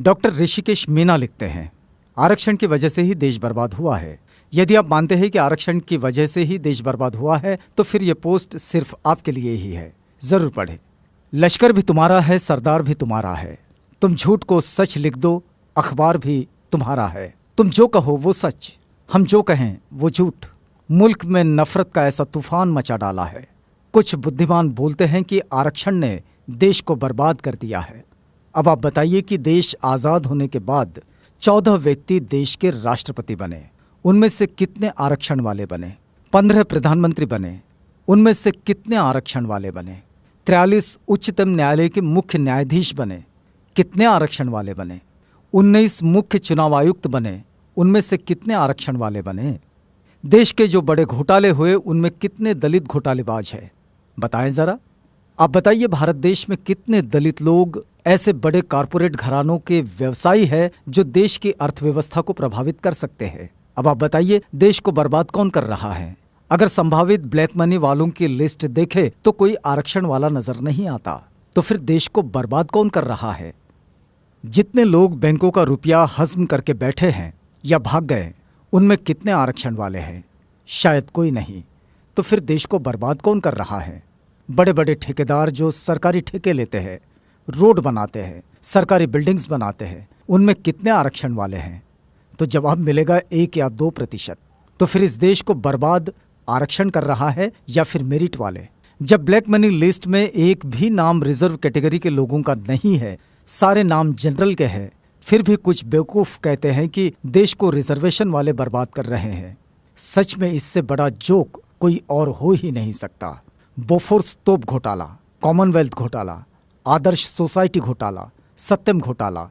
Doctor Rishikesh Meena लिखते हैं, आरक्षण की वजह से ही देश बर्बाद हुआ है। यदि आप मानते हैं कि आरक्षण की वजह से ही देश बर्बाद हुआ है तो फिर यह पोस्ट सिर्फ आपके लिए ही है। जरूर पढ़ें। लश्कर भी तुम्हारा है, सरदार भी तुम्हारा है। तुम झूठ को सच लिख दो, अखबार भी तुम्हारा है। तुम जो कहो वो सच, हम जो कहें वो झूठ। मुल्क में नफरत का ऐसा तूफान मचा डाला है। कुछ बुद्धिमान बोलते हैं कि आरक्षण ने देश को बर्बाद कर दिया है। अब आप बताइए कि देश आज़ाद होने के बाद 14 व्यक्ति देश के राष्ट्रपति बने, उनमें से कितने आरक्षण वाले बने? 15 प्रधानमंत्री बने, उनमें से कितने आरक्षण वाले बने? 43 उच्चतम न्यायालय के मुख्य न्यायाधीश बने, कितने आरक्षण वाले बने? 19 मुख्य चुनाव आयुक्त बने, उनमें से कितने आरक्षण वाले बने? देश के जो बड़े घोटाले हुए उनमें कितने दलित घोटालेबाज हैं? बताएं जरा। आप बताइए, भारत देश में कितने दलित लोग ऐसे बड़े कारपोरेट घरानों के व्यवसायी हैं जो देश की अर्थव्यवस्था को प्रभावित कर सकते हैं? अब आप बताइए, देश को बर्बाद कौन कर रहा है? अगर संभावित ब्लैक मनी वालों की लिस्ट देखे तो कोई आरक्षण वाला नजर नहीं आता। तो फिर देश को बर्बाद कौन कर रहा है? जितने लोग बैंकों का रुपया हजम करके बैठे हैं या भाग गए, उनमें कितने आरक्षण वाले हैं? शायद कोई नहीं। तो फिर देश को बर्बाद कौन कर रहा है? बड़े बड़े ठेकेदार जो सरकारी ठेके लेते हैं, रोड बनाते हैं, सरकारी बिल्डिंग्स बनाते हैं, उनमें कितने आरक्षण वाले हैं? तो जवाब मिलेगा 1 या 2%। तो फिर इस देश को बर्बाद आरक्षण कर रहा है या फिर मेरिट वाले? जब ब्लैक मनी लिस्ट में एक भी नाम रिजर्व कैटेगरी के लोगों का नहीं है, सारे नाम जनरल के हैं, फिर भी कुछ बेवकूफ कहते हैं कि देश को रिजर्वेशन वाले बर्बाद कर रहे हैं। सच में इससे बड़ा जोक कोई और हो ही नहीं सकता। बोफोर्स तोप घोटाला, कॉमनवेल्थ घोटाला, आदर्श सोसाइटी घोटाला, सत्यम घोटाला,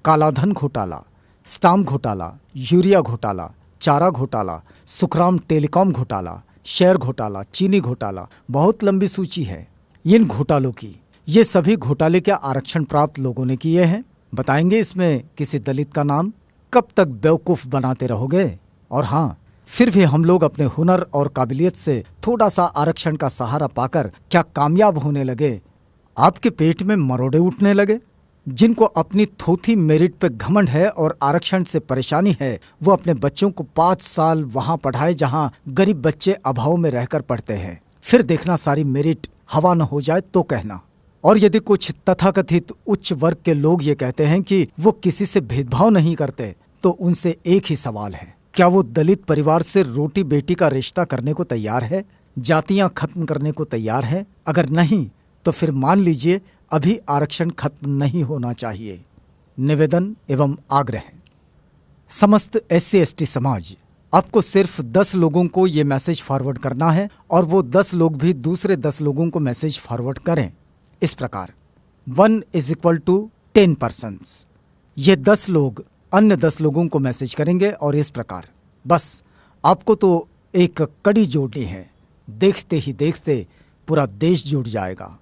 कालाधन घोटाला, स्टाम्प घोटाला, यूरिया घोटाला, चारा घोटाला, सुखराम टेलीकॉम घोटाला, शेयर घोटाला, चीनी घोटाला, बहुत लंबी सूची है इन घोटालों की। ये सभी घोटाले क्या आरक्षण प्राप्त लोगों ने किए हैं? बताएंगे इसमें किसी दलित का नाम? कब तक बेवकूफ बनाते रहोगे? और हाँ, फिर भी हम लोग अपने हुनर और काबिलियत से थोड़ा सा आरक्षण का सहारा पाकर क्या कामयाब होने लगे? आपके पेट में मरोड़े उठने लगे? जिनको अपनी थोथी मेरिट पे घमंड है और आरक्षण से परेशानी है, वो अपने बच्चों को 5 साल वहां पढ़ाए जहां गरीब बच्चे अभाव में रहकर पढ़ते हैं। फिर देखना सारी मेरिट हवा न हो जाए तो कहना। और यदि कुछ तथाकथित उच्च वर्ग के लोग ये कहते हैं कि वो किसी से भेदभाव नहीं करते, तो उनसे एक ही सवाल है, क्या वो दलित परिवार से रोटी बेटी का रिश्ता करने को तैयार है? जातियां खत्म करने को तैयार है? अगर नहीं तो फिर मान लीजिए अभी आरक्षण खत्म नहीं होना चाहिए। निवेदन एवं आग्रह। समस्त SC/ST समाज, आपको सिर्फ 10 लोगों को ये मैसेज फॉरवर्ड करना है और वो 10 लोग भी दूसरे 10 लोगों को मैसेज फॉरवर्ड करें इस प्रकार: 1 = 10 persons। ये 10 लोग अन्य 10 लोगों को मैसेज करेंगे और इस प्रकार। बस आपको तो एक कड़ी जोड़नी है, देखते ही देखते पूरा देश जुड़ जाएगा।